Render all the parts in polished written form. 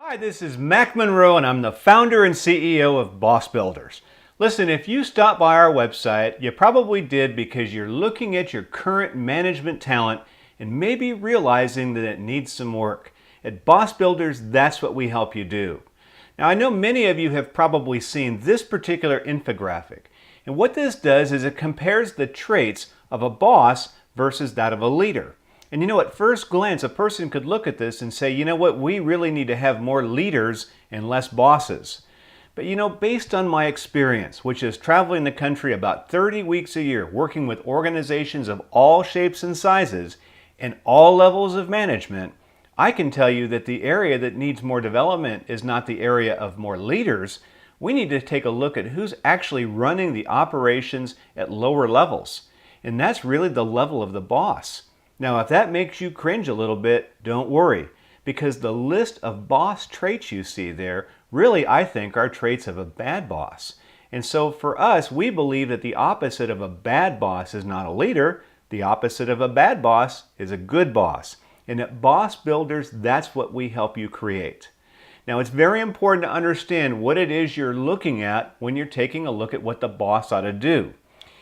Hi, this is Mac Monroe and I'm the founder and CEO of Boss Builders. Listen, if you stopped by our website, you probably did because you're looking at your current management talent and maybe realizing that it needs some work. At Boss Builders, that's what we help you do. Now, I know many of you have probably seen this particular infographic. And what this does is it compares the traits of a boss versus that of a leader. And at first glance, a person could look at this and say, you know what, we really need to have more leaders and less bosses. But based on my experience, which is traveling the country about 30 weeks a year, working with organizations of all shapes and sizes and all levels of management, I can tell you that the area that needs more development is not the area of more leaders. We need to take a look at who's actually running the operations at lower levels. And that's really the level of the boss. Now, if that makes you cringe a little bit, don't worry, because the list of boss traits you see there really, I think, are traits of a bad boss. And so for us, we believe that the opposite of a bad boss is not a leader. The opposite of a bad boss is a good boss. And at Boss Builders, that's what we help you create. Now, it's very important to understand what it is you're looking at when you're taking a look at what the boss ought to do.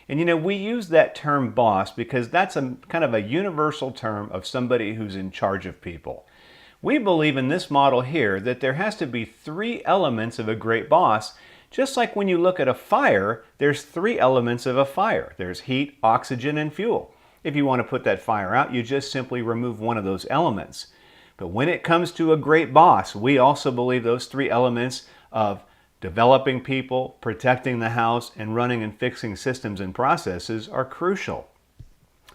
And we use that term boss because that's a kind of a universal term of somebody who's in charge of people. We believe in this model here that there has to be three elements of a great boss. Just like when you look at a fire, there's three elements of a fire. There's heat, oxygen, and fuel. If you want to put that fire out, you just simply remove one of those elements. But when it comes to a great boss, we also believe those three elements of developing people, protecting the house, and running and fixing systems and processes are crucial.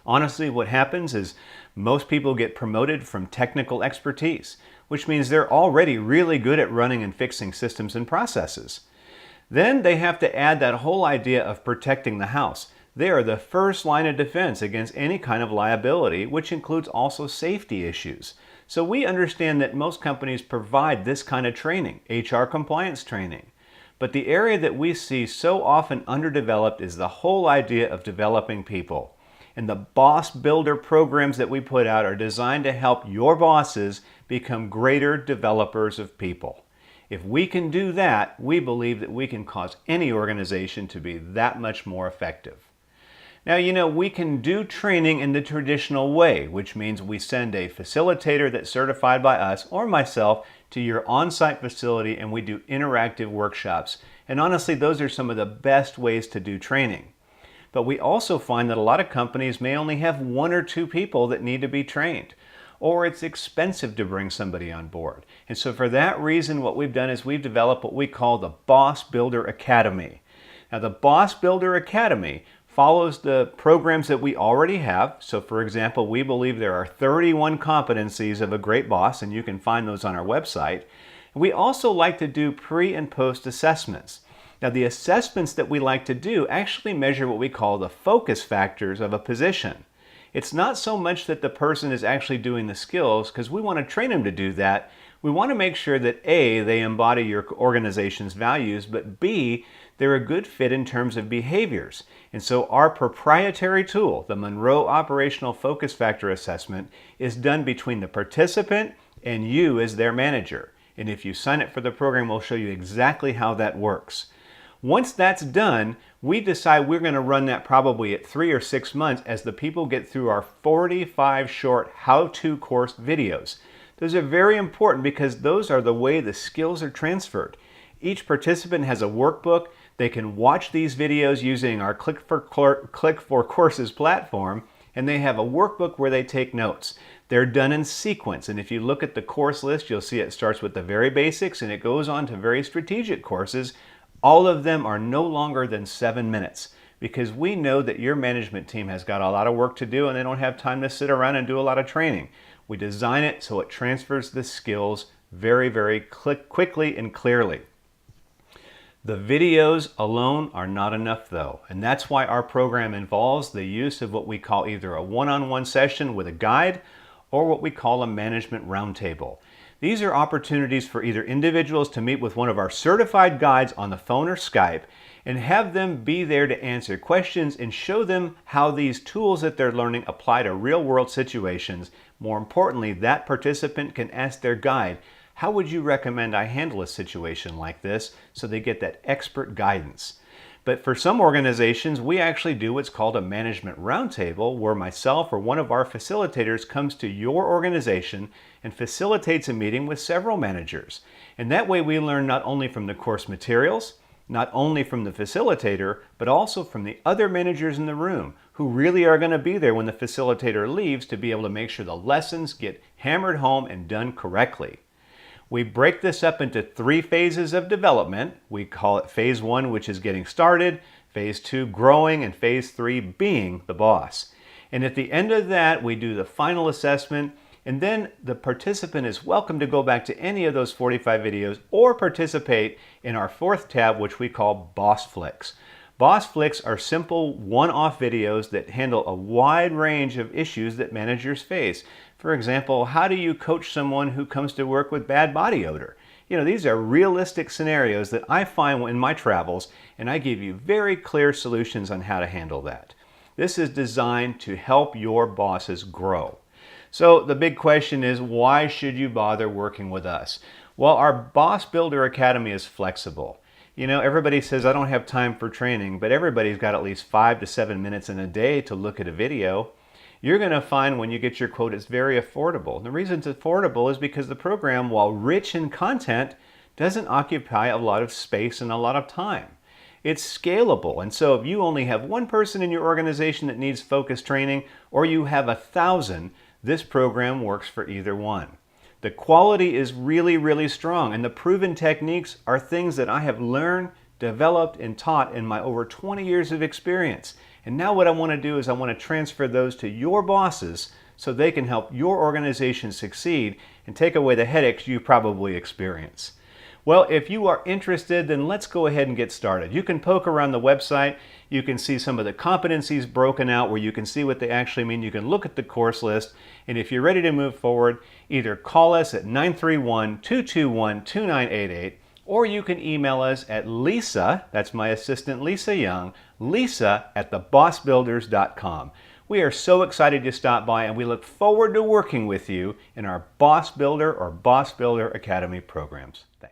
Honestly, what happens is most people get promoted from technical expertise, which means they're already really good at running and fixing systems and processes. Then they have to add that whole idea of protecting the house. They are the first line of defense against any kind of liability, which includes also safety issues. So we understand that most companies provide this kind of training, HR compliance training. But the area that we see so often underdeveloped is the whole idea of developing people. And the Boss Builder programs that we put out are designed to help your bosses become greater developers of people. If we can do that, we believe that we can cause any organization to be that much more effective. Now, we can do training in the traditional way, which means we send a facilitator that's certified by us or myself to your on-site facility and we do interactive workshops. And honestly, those are some of the best ways to do training. But we also find that a lot of companies may only have one or two people that need to be trained, or it's expensive to bring somebody on board. And so for that reason, what we've done is we've developed what we call the Boss Builder Academy. Now, the Boss Builder Academy follows the programs that we already have. So for example, we believe there are 31 competencies of a great boss, and you can find those on our website. We also like to do pre and post assessments. Now, the assessments that we like to do actually measure what we call the focus factors of a position. It's not so much that the person is actually doing the skills, because we want to train them to do that. We want to make sure that A, they embody your organization's values, but B, they're a good fit in terms of behaviors. And so our proprietary tool, the Monroe Operational Focus Factor Assessment, is done between the participant and you as their manager. And if you sign up for the program, we'll show you exactly how that works. Once that's done, we decide we're going to run that probably at 3 or 6 months as the people get through our 45 short how-to course videos. Those are very important because those are the way the skills are transferred. Each participant has a workbook. They can watch these videos using our Click for Courses platform, and they have a workbook where they take notes. They're done in sequence, and if you look at the course list, you'll see it starts with the very basics and it goes on to very strategic courses. All of them are no longer than 7 minutes because we know that your management team has got a lot of work to do and they don't have time to sit around and do a lot of training. We design it so it transfers the skills very, very quickly and clearly. The videos alone are not enough though, and that's why our program involves the use of what we call either a one-on-one session with a guide or what we call a management roundtable. These are opportunities for either individuals to meet with one of our certified guides on the phone or Skype and have them be there to answer questions and show them how these tools that they're learning apply to real-world situations. More importantly, that participant can ask their guide, How would you recommend I handle a situation like this so they get that expert guidance? But for some organizations, we actually do what's called a management roundtable, where myself or one of our facilitators comes to your organization and facilitates a meeting with several managers. And that way we learn not only from the course materials, not only from the facilitator, but also from the other managers in the room who really are going to be there when the facilitator leaves to be able to make sure the lessons get hammered home and done correctly. We break this up into 3 phases of development. We call it phase 1, which is getting started, phase 2, growing, and phase 3, being the boss. And at the end of that, we do the final assessment, and then the participant is welcome to go back to any of those 45 videos or participate in our 4th tab, which we call Boss Flicks. Boss Flicks are simple one-off videos that handle a wide range of issues that managers face. For example, how do you coach someone who comes to work with bad body odor? These are realistic scenarios that I find in my travels, and I give you very clear solutions on how to handle that. This is designed to help your bosses grow. So the big question is, why should you bother working with us? Well, our Boss Builder Academy is flexible. Everybody says, I don't have time for training, but everybody's got at least 5 to 7 minutes in a day to look at a video. You're going to find when you get your quote, it's very affordable. And the reason it's affordable is because the program, while rich in content, doesn't occupy a lot of space and a lot of time. It's scalable, and so if you only have one person in your organization that needs focused training, or you have 1,000, this program works for either one. The quality is really, really strong, and the proven techniques are things that I have learned, developed, and taught in my over 20 years of experience. And now what I want to do is I want to transfer those to your bosses so they can help your organization succeed and take away the headaches you probably experience. Well, if you are interested, then let's go ahead and get started. You can poke around the website. You can see some of the competencies broken out where you can see what they actually mean. You can look at the course list. And if you're ready to move forward, either call us at 931-221-2988, or you can email us at Lisa, that's my assistant Lisa Young, lisa@thebossbuilders.com. We are so excited to stop by, and we look forward to working with you in our Boss Builder or Boss Builder Academy programs. Thanks.